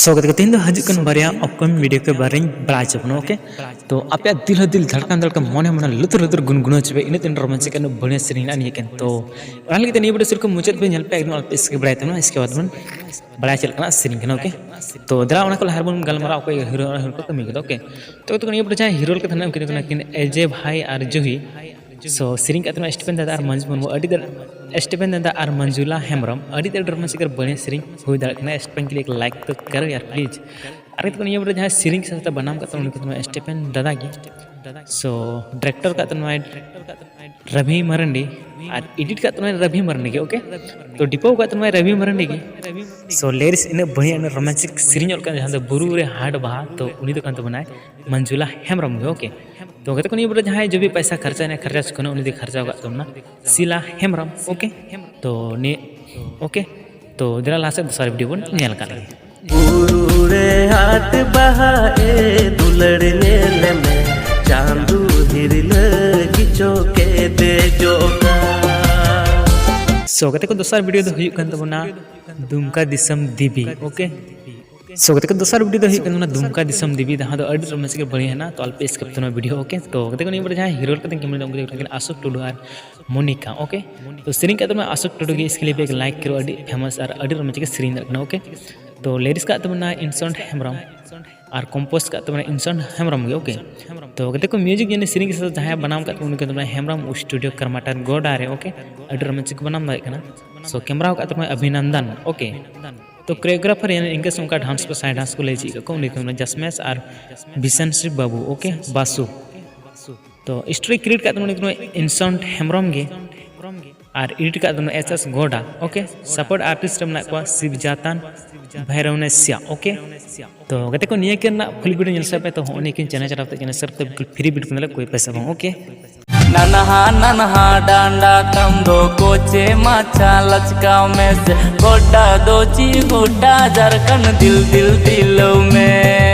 स्वागत करते हैं हजून बारिया अपकमिंग वीडियो के बारे में बड़ा चुपना ओके तो आप दिल धड़कन मन मन लुतर लुतर गुनगुनो चे इन तीन रोमांचिक बढ़िया सेरिंग नहीं तो नहीं वीडियो सिर्फ मुचाद पे एकदम इसके बड़ा तब इसके बाद बन बड़ा चलना सेरिंग ओके तो दरा को लहर बन गलमारा हीरो को कमी ओके तो वीडियो जहाँ हीरो के एजे भाई और जुही सो सेरिंग का स्टीफेन दादा और मंजू मुर्मू स्टीफेन दादा और मंजुला हेम्ब्रम रोमांचिक बढ़िया सेरिंग हो दाड़ा स्टीफेन के लिए एक लाइक तो करो यार प्लीज अरे तो ये जहाँ सेरिंग से बनाम का स्टीफेन दादा की सो डायरेक्टर का रवि मरंडी और एडिट का रवि मरंडी के ओके तो डिपो का रवि मरंडी की सो लेरिस इन बढ़िया रोमांचिक सेरिंग जहाँ बुरु रे हार्ड बहा तो उनी तो बनाए मंजुला हेम्ब्रम ओके तो कहते को ये जहाँ जो भी पैसा खर्चा खर्चा चुका उन्हें खर्चा होगा शीला हेम्ब्रम ओके तो ने ओके तो जरा लास्ट दूसरा वीडियो बन नेल का बुरु रे हाथ बहाए दुलड़ने में चांदू हिरल किचो के दे जोगा सो कहते को दूसरा वीडियो तो हुई कन तबना दुमका दिसम दिबी ओके सो कहते दूसरा वीडियो तो दुमका दिसम दिबी जहाँ रोमांचिक बढ़िया है ना तो अल्प स्क्रिप्ट वीडियो ओके तो कहते जहाँ हीरो के अशोक टुडू और मोनिका ओके तो सेरिंग का अशोक टुडू की इसके लिए भी एक लाइक करो फेमस और रोमांचिक सेरिंग ओके तो लेडीज का इंसॉन्ट हेम्ब्रम और कंपोज का इंसॉन्ट हेम्ब्रम ओके तो कहते को म्यूजिक यानी सेरिंग के जहाँ बनाम का हेम्ब्रम स्टूडियो करमाटर गोडा रे ओके रोमांचिक बनाम दाड़ा सो कैमरा का अभिनंदन ओके तो कोरियोग्राफर यानी इनके उनका डांस पर साइड डांस को ले चीज जसमेश और बिशन श्री बाबू ओके बासु तो स्टोरी क्रिएट का इंसॉन्ट हेम्ब्रम गे और एडिट का एस गोडा ओके सपोर्ट आर्टिस्ट में शिवजातान भैरवनेस्या ओके तो कहते को निये के फुल वीडियो पे तो उन्हीं चैनल चलाते सिर्फ फ्री वीडियो कोई पैसा बा ओके नन्हा डांडा तम दो कोचे माचा लचकाओ में से गोटा दो ची गोटा जरकन दिल दिल दिलों में